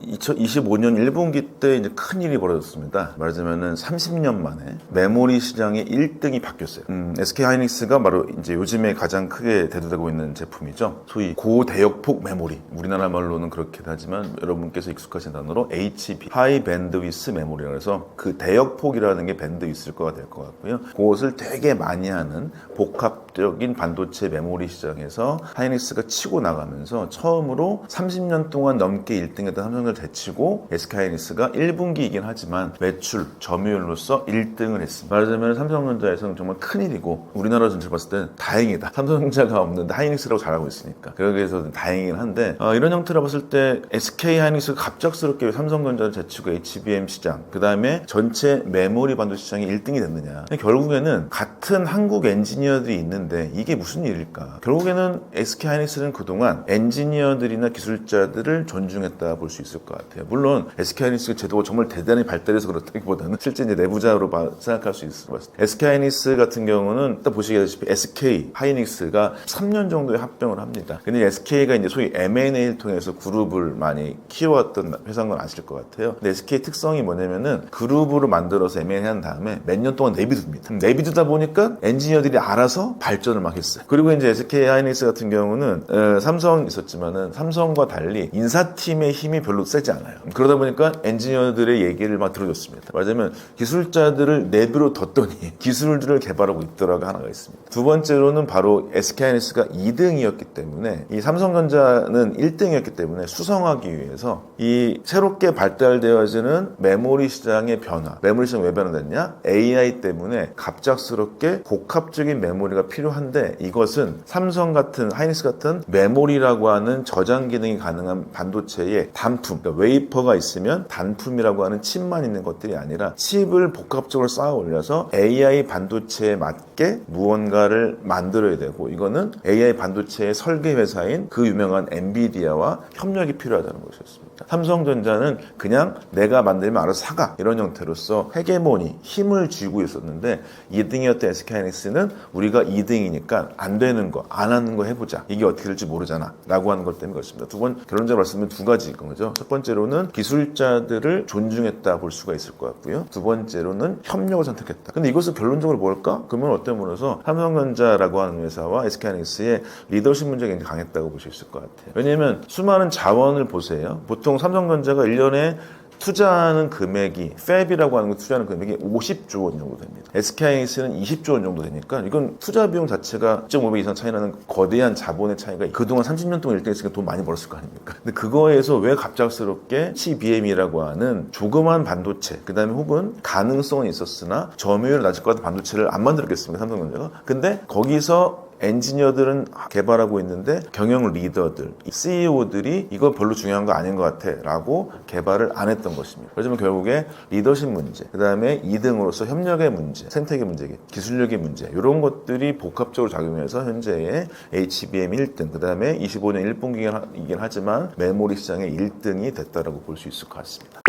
2025년 1분기 때 이제 큰 일이 벌어졌습니다. 말하자면은 30년 만에 메모리 시장의 1등이 바뀌었어요. SK 하이닉스가 바로 이제 요즘에 가장 크게 대두되고 있는 제품이죠. 소위 고대역폭 메모리. 우리나라 말로는 그렇게 하지만 여러분께서 익숙하신 단어로 HB, 하이 밴드위스 메모리라고 해서 그 대역폭이라는 게 밴드위스가 될 것 같고요. 그것을 되게 많이 하는 복합적인 반도체 메모리 시장에서 하이닉스가 치고 나가면서 처음으로 30년 동안 넘게 1등했던 삼성전자를 제치고 SK하이닉스가 1분기이긴 하지만 매출, 점유율로서 1등을 했습니다. 말하자면 삼성전자에서는 정말 큰일이고 우리나라 전체를 봤을 때 다행이다. 삼성전자가 없는데 하이닉스라고 잘하고 있으니까. 그러기 위해서 다행이긴 한데 이런 형태로 봤을 때 SK하이닉스가 갑작스럽게 삼성전자를 제치고 HBM 시장, 그 다음에 전체 메모리 반도체 시장이 1등이 됐느냐. 결국에는 같은 한국 엔지니어들이 있는데 이게 무슨 일일까? 결국에는 SK하이닉스는 그동안 엔지니어들이나 기술자들을 존중했다 볼 수 있을 것 같아요. 물론 SK하이닉스 제도가 정말 대단히 발달해서 그렇다기보다는 실제 이제 내부자로 생각할 수 있을 것 같습니다. SK하이닉스 같은 경우는 딱 보시다시피 SK하이닉스가 3년 정도에 합병을 합니다. 근데 SK가 이제 소위 M&A를 통해서 그룹을 많이 키워왔던 회사인 건 아실 것 같아요. 근데 SK 특성이 뭐냐면은 그룹으로 만들어서 M&A 한 다음에 몇 년 동안 내비둡니다. 내비두다 보니까 엔지니어들이 알아서 발전을 막 했어요. 그리고 이제 SK하이닉스 같은 경우는 삼성 있었지만은 삼성과 달리 인사팀의 힘이 별로 세지 않아요. 그러다 보니까 엔지니어들의 얘기를 막 들어줬습니다. 말하자면 기술자들을 내부로 뒀더니 기술들을 개발하고 있더라가 하나가 있습니다. 두 번째로는 바로 SK하이닉스가 2등이었기 때문에 이 삼성전자는 1등이었기 때문에 수성하기 위해서 이 새롭게 발달되어지는 메모리 시장의 변화, 메모리 시장 왜 변화됐냐? AI 때문에 갑작스럽게 복합적인 메모리가 필요한데 이것은 삼성 같은 하이닉스 같은 메모리라고 하는 저장 기능이 가능한 반도체의 단품, 그러니까 웨이퍼가 있으면 단품이라고 하는 칩만 있는 것들이 아니라 칩을 복합적으로 쌓아 올려서 AI 반도체에 맞게 무언가를 만들어야 되고 이거는 AI 반도체의 설계 회사인 그 유명한 엔비디아와 협력이 필요하다는 것이었습니다. 삼성전자는 그냥 내가 만들면 알아서 사가 이런 형태로서 헤게모니, 힘을 쥐고 있었는데 2등이었던 SK하이닉스는 우리가 2등이니까 안 되는 거, 안 하는 거 해보자. 이게 어떻게 될지 모르잖아 라고 하는 것 때문에 그렇습니다. 결론적으로 말씀은 두 가지일 거죠. 첫 번째로는 기술자들을 존중했다 볼 수가 있을 것 같고요. 두 번째로는 협력을 선택했다. 근데 이것은 결론적으로 뭘까? 그러면 어떤 면에서 삼성전자라고 하는 회사와 SK하이닉스의 리더십 문제가 굉장히 강했다고 볼 수 있을 것 같아요. 왜냐하면 수많은 자원을 보세요. 보통 삼성전자가 1년에 투자하는 금액이 팹이라고 하는 거 투자하는 금액이 50조 원 정도 됩니다. SK하이닉스는 20조 원 정도 되니까 이건 투자 비용 자체가 2.5배 이상 차이 나는 거대한 자본의 차이가 그동안 30년 동안 1등 했으니까 돈 많이 벌었을 거 아닙니까? 근데 그거에서 왜 갑작스럽게 CBM이라고 하는 조그만 반도체 그 다음에 혹은 가능성은 있었으나 점유율이 낮을 것 같은 반도체를 안 만들었겠습니까? 삼성전자가. 근데 거기서 엔지니어들은 개발하고 있는데 경영 리더들, CEO들이 이거 별로 중요한 거 아닌 것 같아 라고 개발을 안 했던 것입니다. 그렇지만 결국에 리더십 문제, 그 다음에 2등으로서 협력의 문제, 생태계 문제, 기술력의 문제 이런 것들이 복합적으로 작용해서 현재의 HBM 1등, 그 다음에 25년 1분기이긴 하지만 메모리 시장의 1등이 됐다라고 볼 수 있을 것 같습니다.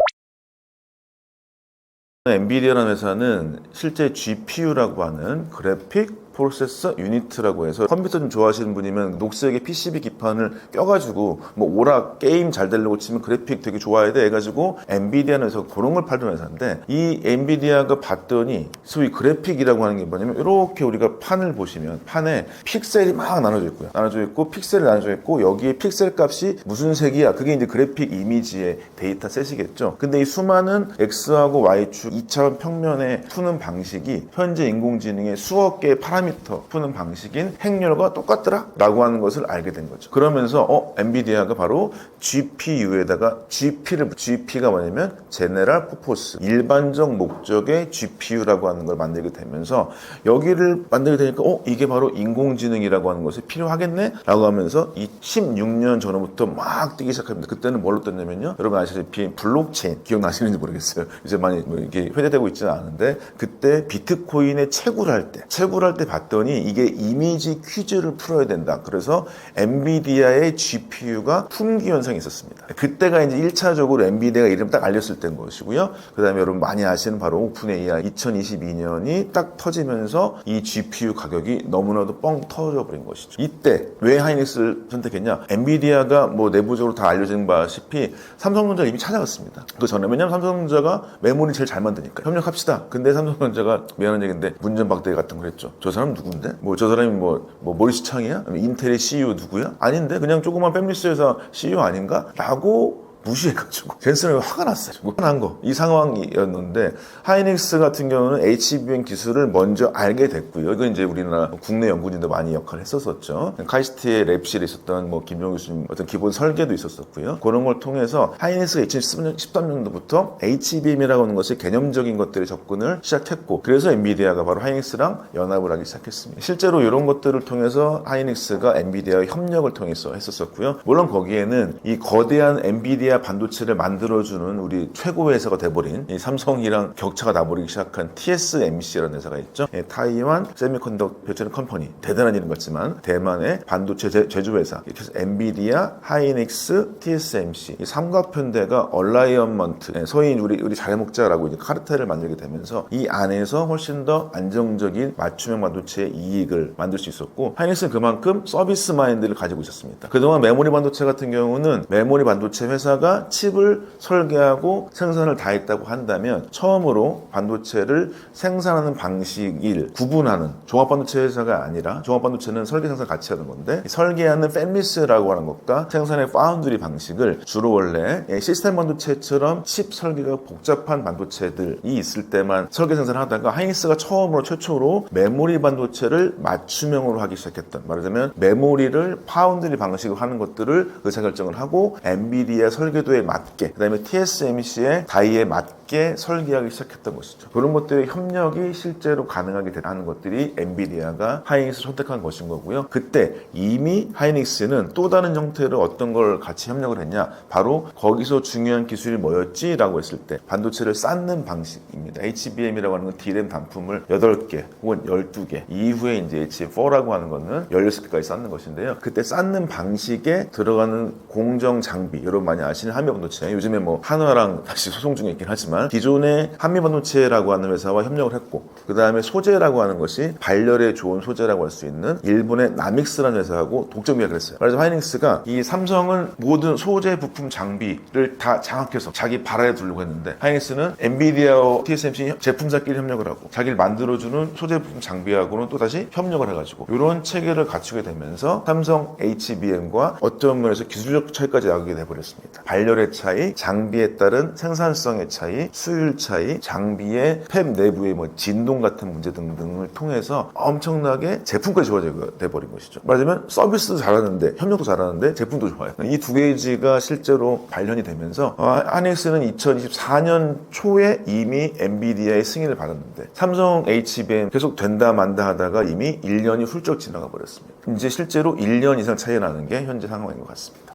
엔비디아라는 회사는 실제 GPU라고 하는 그래픽 프로세서 유니트라고 해서 컴퓨터 좀 좋아하시는 분이면 녹색의 PCB 기판을 껴가지고 뭐 오락 게임 잘 되려고 치면 그래픽 되게 좋아야 돼 해가지고 엔비디아는 해서 그런 걸 팔던 회사인데 이 엔비디아가 봤더니 소위 그래픽이라고 하는 게 뭐냐면 이렇게 우리가 판을 보시면 판에 픽셀이 막 나눠져 있고요. 나눠져 있고 픽셀이 나눠져 있고 여기에 픽셀 값이 무슨 색이야? 그게 이제 그래픽 이미지의 데이터 셋이겠죠. 근데 이 수많은 X하고 Y축 2차원 평면에 푸는 방식이 현재 인공지능의 수억 개의 파라미터 푸는 방식인 행렬과 똑같더라 라고 하는 것을 알게 된 거죠. 그러면서 엔비디아가 바로 GPU에다가 GP가 뭐냐면 제네럴 퍼포스 일반적 목적의 GPU라고 하는 걸 만들게 되면서 여기를 만들게 되니까 이게 바로 인공지능이라고 하는 것이 필요하겠네 라고 하면서 16년 전부터 막 뛰기 시작합니다. 그때는 뭘로 떴냐면요, 여러분 아시다시피 블록체인 기억나시는지 모르겠어요. 이제 많이 이게 회자되고 있지는 않은데 그때 비트코인의 채굴할 때 봤더니 이게 이미지 퀴즈를 풀어야 된다. 그래서 엔비디아의 GPU가 품귀 현상이 있었습니다. 그때가 이제 1차적으로 엔비디아가 이름 딱 알렸을 때인 것이고요. 그 다음에 여러분 많이 아시는 바로 오픈 AI 2022년이 딱 터지면서 이 GPU 가격이 너무나도 뻥 터져 버린 것이죠. 이때 왜 하이닉스를 선택했냐? 엔비디아가 뭐 내부적으로 다 알려진 바시피 삼성전자를 이미 찾아갔습니다. 그 전에 왜냐면 삼성전자가 메모리 제일 잘 만드니까 협력합시다. 근데 삼성전자가 미안한 얘기인데 문전박대 같은 걸 했죠. 저 사람 누군데? 뭐 저 사람이 뭐 모리스 창이야? 인텔의 CEO 누구야? 아닌데 그냥 조그만 팹리스 회사 CEO 아닌가? 라고 무시해가지고 젠슨은 화가 났어요. 화난 거. 이 상황이었는데 하이닉스 같은 경우는 HBM 기술을 먼저 알게 됐고요. 이건 이제 우리나라 국내 연구진도 많이 역할을 했었었죠. 카이스트의 랩실에 있었던 뭐 김용 교수님 어떤 기본 설계도 있었었고요. 그런 걸 통해서 하이닉스가 2013년도부터 HBM이라고 하는 것이 개념적인 것들에 접근을 시작했고 그래서 엔비디아가 바로 하이닉스랑 연합을 하기 시작했습니다. 실제로 이런 것들을 통해서 하이닉스가 엔비디아와 협력을 통해서 했었었고요. 물론 거기에는 이 거대한 엔비디아 반도체를 만들어주는 우리 최고 회사가 돼버린 이 삼성이랑 격차가 나버리기 시작한 TSMC라는 회사가 있죠. 타이완 세미컨덕터 배터리 컴퍼니 대단한 이름 같지만 대만의 반도체 제조 회사 이렇게 해서 엔비디아, 하이닉스, TSMC 이 삼각편대가 얼라이언먼트 소위 우리 잘 먹자라고 이제 카르텔을 만들게 되면서 이 안에서 훨씬 더 안정적인 맞춤형 반도체의 이익을 만들 수 있었고 하이닉스는 그만큼 서비스 마인드를 가지고 있었습니다. 그동안 메모리 반도체 같은 경우는 메모리 반도체 회사가 칩을 설계하고 생산을 다 했다고 한다면 처음으로 반도체를 생산하는 방식을 구분하는 종합반도체 회사가 아니라 종합반도체는 설계 생산 같이 하는 건데 설계하는 팹리스라고 하는 것과 생산의 파운드리 방식을 주로 원래 시스템 반도체처럼 칩 설계가 복잡한 반도체들이 있을 때만 설계 생산을 하다가 하이닉스가 최초로 메모리 반도체를 맞춤형으로 하기 시작했던 말하자면 메모리를 파운드리 방식으로 하는 것들을 의사결정을 하고 엔비디아 설계도에 맞게 그 다음에 TSMC의 다이에 맞게 설계하기 시작했던 것이죠. 그런 것들의 협력이 실제로 가능하게 되는 것들이 엔비디아가 하이닉스를 선택한 것인 거고요. 그때 이미 하이닉스는 또 다른 형태로 어떤 걸 같이 협력을 했냐 바로 거기서 중요한 기술이 뭐였지? 라고 했을 때 반도체를 쌓는 방식입니다. HBM이라고 하는 건 D램 단품을 8개 혹은 12개 이후에 이제 HBM4라고 하는 거는 16개까지 쌓는 것인데요. 그때 쌓는 방식에 들어가는 공정 장비 여러분 많이 아시는 한미반도체 요즘에 뭐 한화랑 다시 소송 중에 있긴 하지만 기존의 한미반도체라고 하는 회사와 협력을 했고 그 다음에 소재라고 하는 것이 발열에 좋은 소재라고 할 수 있는 일본의 나믹스라는 회사하고 독점 계약을 했어요. 그래서 하이닉스가 이 삼성은 모든 소재 부품 장비를 다 장악해서 자기 발 아래 두려고 했는데 하이닉스는 엔비디아와 TSMC 제품사끼리 협력을 하고 자기를 만들어주는 소재 부품 장비하고는 또 다시 협력을 해가지고 이런 체계를 갖추게 되면서 삼성 HBM과 어떤 면에서 기술적 차이까지 나가게 돼버렸습니다. 발열의 차이, 장비에 따른 생산성의 차이, 수율 차이, 장비의 팹 내부의 뭐 진동 같은 문제 등등을 통해서 엄청나게 제품까지 좋아져 돼버린 것이죠. 말하자면 서비스도 잘하는데 협력도 잘하는데 제품도 좋아요. 이 두 가지가 실제로 발현이 되면서 하이닉스는 2024년 초에 이미 엔비디아의 승인을 받았는데 삼성 HBM 계속 된다 만다 하다가 이미 1년이 훌쩍 지나가 버렸습니다. 이제 실제로 1년 이상 차이 나는 게 현재 상황인 것 같습니다.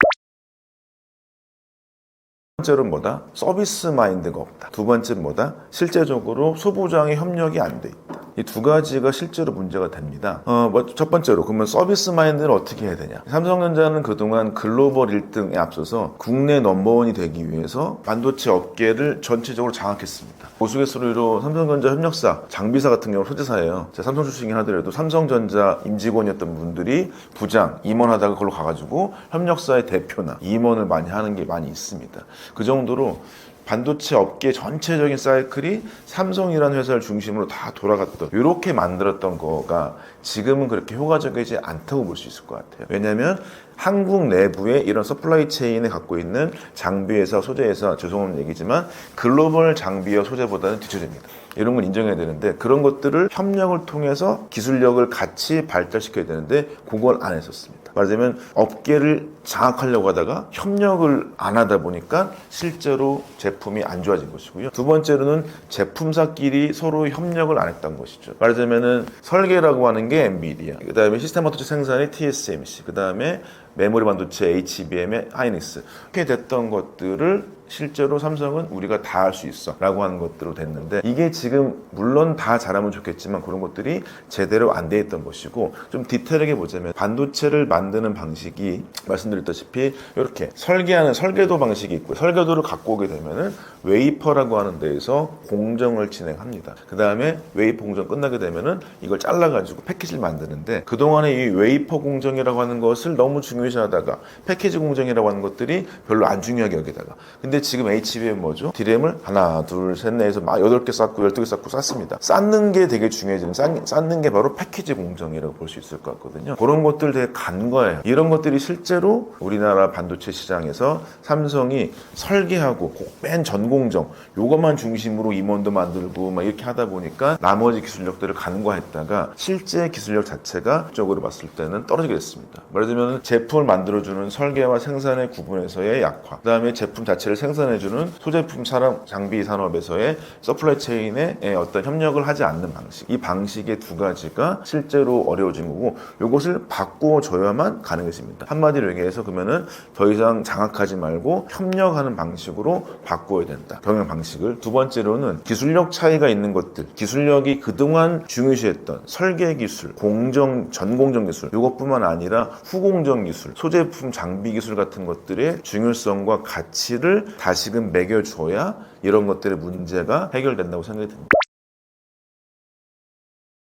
첫 번째로는 뭐다? 서비스 마인드가 없다. 두 번째는 뭐다? 실제적으로 소부장의 협력이 안 돼 있다. 이 두 가지가 실제로 문제가 됩니다. 첫 번째로 그러면 서비스 마인드를 어떻게 해야 되냐? 삼성전자는 그동안 글로벌 1등에 앞서서 국내 넘버원이 되기 위해서 반도체 업계를 전체적으로 장악했습니다. 우스갯소리로 삼성전자 협력사, 장비사 같은 경우는 소재사예요. 제가 삼성 출신이긴 하더라도 삼성전자 임직원이었던 분들이 부장, 임원하다가 그걸로 가가지고 협력사의 대표나 임원을 많이 하는 게 많이 있습니다. 그 정도로 반도체 업계 전체적인 사이클이 삼성이라는 회사를 중심으로 다 돌아갔던 이렇게 만들었던 거가 지금은 그렇게 효과적이지 않다고 볼 수 있을 것 같아요. 왜냐하면 한국 내부에 이런 서플라이 체인에 갖고 있는 장비회사, 소재회사 죄송한 얘기지만 글로벌 장비와 소재보다는 뒤처집니다. 이런 걸 인정해야 되는데 그런 것들을 협력을 통해서 기술력을 같이 발달시켜야 되는데 그걸 안 했었습니다. 말하자면 업계를 장악하려고 하다가 협력을 안 하다 보니까 실제로 제품이 안 좋아진 것이고요. 두 번째로는 제품사끼리 서로 협력을 안 했던 것이죠. 말하자면 설계라고 하는 게 엔비디아, 그 다음에 시스템 반도체 생산이 TSMC, 그 다음에 메모리 반도체 HBM의 하이닉스 이렇게 됐던 것들을 실제로 삼성은 우리가 다 할 수 있어 라고 하는 것들로 됐는데, 이게 지금 물론 다 잘하면 좋겠지만 그런 것들이 제대로 안 돼 있던 것이고, 좀 디테일하게 보자면 반도체를 만드는 방식이 말씀드렸다시피 이렇게 설계도 방식이 있고, 설계도를 갖고 오게 되면은 웨이퍼라고 하는 데에서 공정을 진행합니다. 그 다음에 웨이퍼 공정 끝나게 되면은 이걸 잘라가지고 패키지를 만드는데, 그동안에 이 웨이퍼 공정이라고 하는 것을 너무 중요시하다가 패키지 공정이라고 하는 것들이 별로 안 중요하게 여기다가, 근데 지금 HBM 뭐죠? 디램을 하나 둘 셋 넷에서 막 8개 쌓고 12개 쌓고 쌓습니다. 쌓는 게 되게 중요해지는, 쌓는 게 바로 패키지 공정이라고 볼 수 있을 것 같거든요. 그런 것들 되게 간과해요. 이런 것들이 실제로 우리나라 반도체 시장에서 삼성이 설계하고 맨 전공정 요것만 중심으로 임원도 만들고 막 이렇게 하다 보니까 나머지 기술력들을 간과했다가 실제 기술력 자체가 적으로 봤을 때는 떨어지게 됐습니다. 말하자면 제품을 만들어주는 설계와 생산의 구분에서의 약화, 그 다음에 제품 자체를 생산해주는 소제품 산업, 장비 산업에서의 서플라이 체인의 어떤 협력을 하지 않는 방식, 이 방식의 두 가지가 실제로 어려워진 거고, 이것을 바꾸어줘야만 가능해집니다. 한마디로 얘기해서 그러면은 더 이상 장악하지 말고 협력하는 방식으로 바꾸어야 된다, 경영 방식을. 두 번째로는 기술력 차이가 있는 것들, 기술력이 그동안 중요시했던 설계 기술, 전공정 기술, 이것뿐만 아니라 후공정 기술, 소제품 장비 기술 같은 것들의 중요성과 가치를 다시금 매겨줘야 이런 것들의 문제가 해결된다고 생각이 듭니다.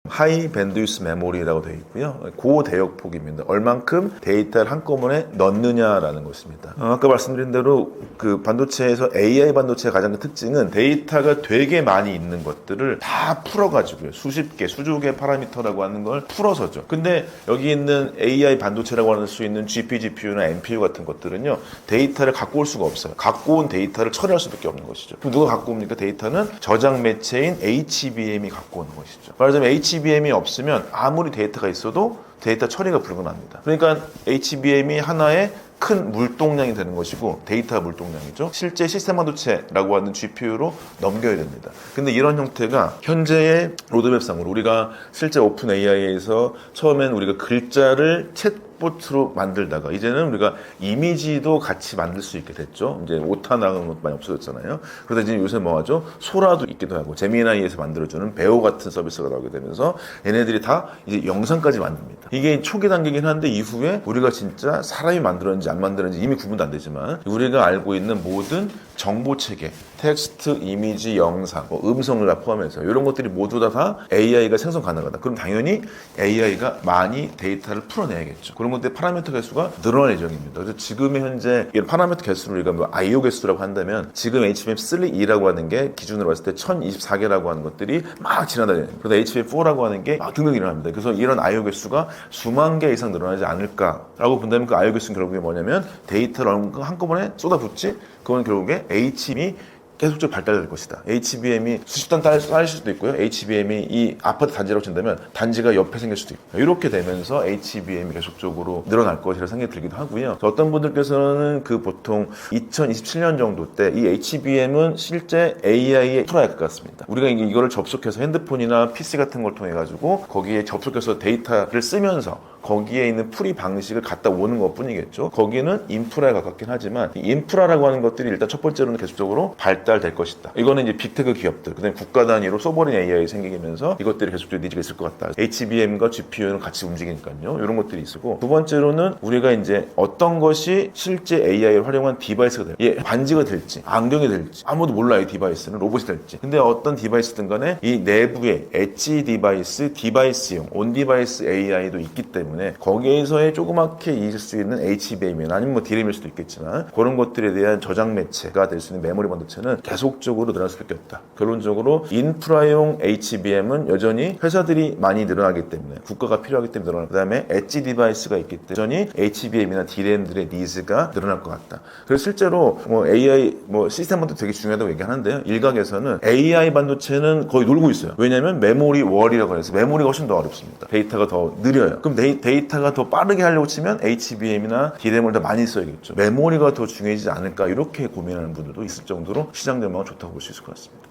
하이 밴드위스 메모리라고 되어 있고요. 고대역폭입니다. 얼만큼 데이터를 한꺼번에 넣느냐라는 것입니다. 아까 말씀드린 대로 그 반도체에서 AI 반도체의 가장 큰 특징은 데이터가 되게 많이 있는 것들을 다 풀어가지고요. 수십 개, 수조 개 파라미터라고 하는 걸 풀어서죠. 근데 여기 있는 AI 반도체라고 할 수 있는 GPU, GPU나 NPU 같은 것들은요, 데이터를 갖고 올 수가 없어요. 갖고 온 데이터를 처리할 수밖에 없는 것이죠. 그럼 누가 갖고 옵니까? 데이터는 저장 매체인 HBM이 갖고 오는 것이죠. 말하자면 HBM이 없으면 아무리 데이터가 있어도 데이터 처리가 불가능합니다. 그러니까 HBM이 하나의 큰 물동량이 되는 것이고, 데이터 물동량이죠. 실제 시스템 반도체라고 하는 GPU로 넘겨야 됩니다. 근데 이런 형태가 현재의 로드맵상으로, 우리가 실제 오픈 AI에서 처음엔 우리가 글자를 챗봇으로 만들다가 이제는 우리가 이미지도 같이 만들 수 있게 됐죠. 이제 오타 나가는 것도 많이 없어졌잖아요. 그러다 이제 요새 뭐 하죠? 소라도 있기도 하고, 제미나이에서 만들어주는 배우 같은 서비스가 나오게 되면서 얘네들이 다 이제 영상까지 만듭니다. 이게 초기 단계긴 한데, 이후에 우리가 진짜 사람이 만들었는지 안 만들었는지 이미 구분도 안 되지만, 우리가 알고 있는 모든 정보 체계, 텍스트, 이미지, 영상, 음성을 다 포함해서 이런 것들이 모두 다 AI가 생성 가능하다. 그럼 당연히 AI가 많이 데이터를 풀어내야겠죠. 그런 것들의 파라미터 개수가 늘어날 예정입니다. 그래서 지금의 현재 이런 파라미터 개수를 우리가 뭐 IO 개수라고 한다면, 지금 HBM3E라고 하는 게 기준으로 봤을 때 1024개라고 하는 것들이 막 지나다니는, 그러다 HBM4라고 하는 게 막 등등 일어납니다. 그래서 이런 IO 개수가 수만 개 이상 늘어나지 않을까라고 본다면, 그 IO 개수는 결국에 뭐냐면 데이터를 한꺼번에 쏟아붓지, 그건 결국에 HBM이 계속적으로 발달될 것이다. HBM이 수십 단 쌓일 수도 있고요. HBM이 이 아파트 단지라고 친다면 단지가 옆에 생길 수도 있고, 이렇게 되면서 HBM이 계속적으로 늘어날 것이라 생각이 들기도 하고요. 어떤 분들께서는 그 보통 2027년 정도 때 이 HBM은 실제 AI의 풀어야 할 것 같습니다. 우리가 이거를 접속해서 핸드폰이나 PC 같은 걸 통해 가지고 거기에 접속해서 데이터를 쓰면서 거기에 있는 풀이 방식을 갖다 오는 것 뿐이겠죠. 거기는 인프라에 가깝긴 하지만, 이 인프라라고 하는 것들이 일단 첫 번째로는 계속적으로 발달될 것이다. 이거는 이제 빅테크 기업들, 그다음에 국가 단위로 소버린 AI 생기면서 이것들이 계속적으로 니즈가 있을 것 같다. HBM과 GPU는 같이 움직이니까요. 이런 것들이 있고, 두 번째로는 우리가 이제 어떤 것이 실제 AI를 활용한 디바이스가 될지, 반지가 될지, 안경이 될지 아무도 몰라요. 이 디바이스는 로봇이 될지. 근데 어떤 디바이스든 간에 이 내부에 엣지 디바이스, 디바이스용 온 디바이스 AI도 있기 때문에, 거기에서의 조그맣게 있을 수 있는 HBM이나 아니면 뭐 DRAM일 수도 있겠지만, 그런 것들에 대한 저장 매체가 될 수 있는 메모리 반도체는 계속적으로 늘어날 수밖에 없다. 결론적으로 인프라용 HBM은 여전히 회사들이 많이 늘어나기 때문에, 국가가 필요하기 때문에 늘어나고, 그 다음에 엣지 디바이스가 있기 때문에 여전히 HBM이나 DRAM들의 니즈가 늘어날 것 같다. 그래서 실제로 뭐 AI 시스템 반도체 되게 중요하다고 얘기하는데요. 일각에서는 AI 반도체는 거의 놀고 있어요. 왜냐하면 메모리 월이라고 해서 메모리가 훨씬 더 어렵습니다. 데이터가 더 느려요. 그럼 데이터가 더 빠르게 하려고 치면 HBM이나 DRAM을 더 많이 써야겠죠. 메모리가 더 중요해지지 않을까, 이렇게 고민하는 분들도 있을 정도로 시장 전망은 좋다고 볼 수 있을 것 같습니다.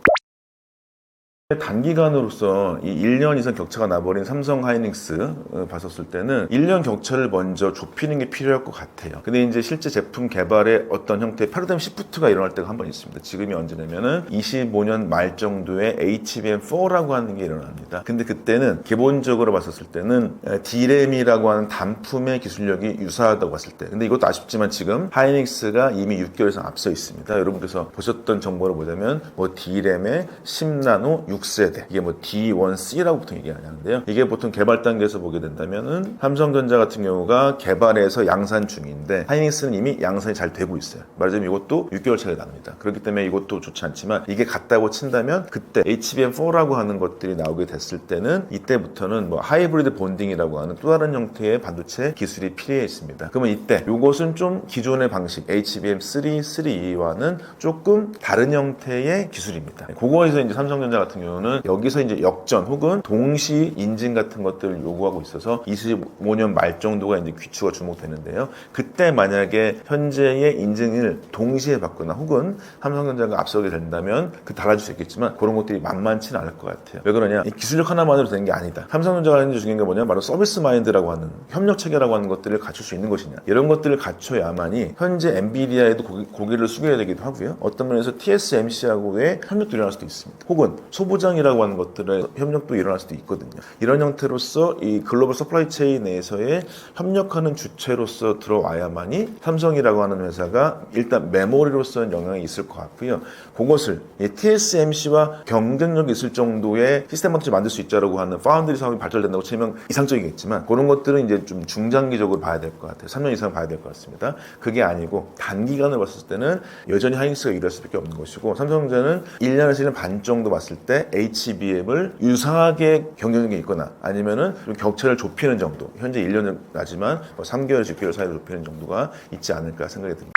단기간으로서 이 1년 이상 격차가 나버린 삼성 하이닉스 봤었을 때는 1년 격차를 먼저 좁히는 게 필요할 것 같아요. 근데 이제 실제 제품 개발에 어떤 형태의 패러다임 시프트가 일어날 때가 한 번 있습니다. 지금이 언제냐면은 25년 말 정도에 HBM4라고 하는 게 일어납니다. 근데 그때는 기본적으로 봤었을 때는 D램이라고 하는 단품의 기술력이 유사하다고 봤을 때, 근데 이것도 아쉽지만 지금 하이닉스가 이미 6개월 이상 앞서 있습니다. 여러분께서 보셨던 정보를 보자면 뭐 D램의 10나노 6세대, 이게 뭐 D1C라고 보통 얘기하는데요. 이게 보통 개발 단계에서 보게 된다면은 삼성전자 같은 경우가 개발해서 양산 중인데 하이닉스는 이미 양산이 잘 되고 있어요. 말하자면 이것도 6개월 차이가 납니다. 그렇기 때문에 이것도 좋지 않지만 이게 같다고 친다면 그때 HBM4라고 하는 것들이 나오게 됐을 때는 이때부터는 뭐 하이브리드 본딩이라고 하는 또 다른 형태의 반도체 기술이 필요해 있습니다. 그러면 이때 이것은 좀 기존의 방식 HBM3, 3E와는 조금 다른 형태의 기술입니다. 그거에서 이제 삼성전자 같은 경우는 여기서 이제 역전 혹은 동시 인증 같은 것들을 요구하고 있어서 25년 말 정도가 이제 귀추가 주목되는데요. 그때 만약에 현재의 인증을 동시에 받거나 혹은 삼성전자가 앞서게 된다면 그 달라질 수 있겠지만 그런 것들이 만만치는 않을 것 같아요. 왜 그러냐? 이 기술력 하나만으로 되는 게 아니다. 삼성전자가 하는 중요한 게 뭐냐? 바로 서비스 마인드라고 하는 협력 체계라고 하는 것들을 갖출 수 있는 것이냐? 이런 것들을 갖춰야만이 현재 엔비디아에도 고개를 숙여야 되기도 하고요. 어떤 면에서 TSMC하고의 협력도 일어날 수도 있습니다. 혹은 소부장이라고 하는 것들의 협력도 일어날 수도 있거든요. 이런 형태로서 이 글로벌 서플라이 체인 내에서의 협력하는 주체로서 들어와야만이 삼성이라고 하는 회사가 일단 메모리로서는 영향이 있을 것 같고요. 그것을 TSMC와 경쟁력이 있을 정도의 시스템 반도체 만들 수 있자라고 하는 파운드리 사업이 발달된다고 치면 이상적이겠지만 그런 것들은 이제 좀 중장기적으로 봐야 될 것 같아요. 3년 이상 봐야 될 것 같습니다. 그게 아니고 단기간을 봤을 때는 여전히 하이닉스가 유리할 수밖에 없는 것이고 삼성전자는 1년에서 1년 반 정도 봤을 때 HBM을 유사하게 경쟁력이 있거나 아니면은 좀 격차를 좁히는 정도, 현재 1년은 나지만 뭐 3개월에서 6개월 사이로 좁히는 정도가 있지 않을까 생각이 듭니다.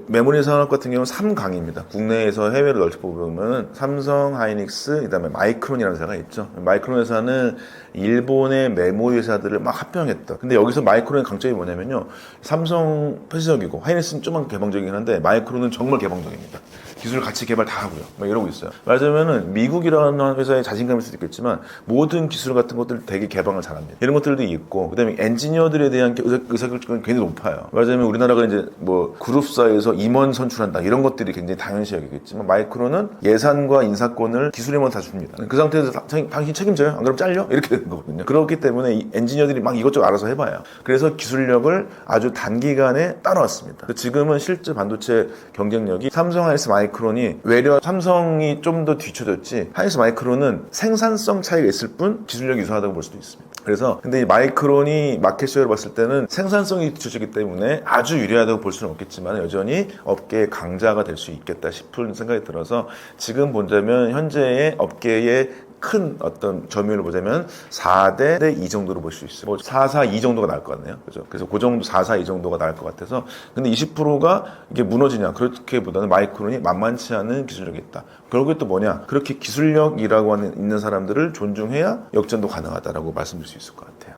메모리 산업 같은 경우는 3강입니다. 국내에서 해외로 넓혀보면 삼성, 하이닉스, 그다음에 마이크론이라는 회사가 있죠. 마이크론 회사는 일본의 메모리 회사들을 막 합병했다. 근데 여기서 마이크론의 강점이 뭐냐면요. 삼성 폐쇄적이고 하이닉스는 좀만 개방적이긴 한데 마이크론은 정말 개방적입니다. 기술을 같이 개발 다 하고요. 막 이러고 있어요. 말하자면은 미국이라는 회사의 자신감일 수도 있겠지만 모든 기술 같은 것들 되게 개방을 잘합니다. 이런 것들도 있고 그다음에 엔지니어들에 대한 의사결정은 굉장히 높아요. 말하자면 우리나라가 이제 뭐 그룹사에서 임원 선출한다 이런 것들이 굉장히 당연시 여기겠지만 마이크론은 예산과 인사권을 기술임원 다 줍니다. 그 상태에서 당신 책임져요? 안 그러면 잘려? 이렇게 되는 거거든요. 그렇기 때문에 이 엔지니어들이 막 이것저것 알아서 해봐요. 그래서 기술력을 아주 단기간에 따라왔습니다. 지금은 실제 반도체 경쟁력이 삼성, 하이닉스, 마이크론이 외려 삼성이 좀 더 뒤쳐졌지 하이닉스, 마이크론은 생산성 차이가 있을 뿐 기술력이 유사하다고 볼 수도 있습니다. 그래서 근데 이 마이크론이 마켓쉐어를 봤을 때는 생산성이 뒤쳐지기 때문에 아주 유리하다고 볼 수는 없겠지만 여전히 업계의 강자가 될 수 있겠다 싶은 생각이 들어서 지금 보자면 현재의 업계의 큰 어떤 점유율을 보자면 4대 2 정도로 볼 수 있어요. 뭐 4, 4, 2 정도가 나을 것 같네요. 그죠? 그래서 그 정도 4, 4, 2 정도가 나을 것 같아서 근데 20%가 이게 무너지냐 그렇게보다는 마이크론이 만만치 않은 기술력이 있다. 결국에 또 뭐냐 그렇게 기술력이라고 하는 있는 사람들을 존중해야 역전도 가능하다라고 말씀드릴 수 있을 것 같아요.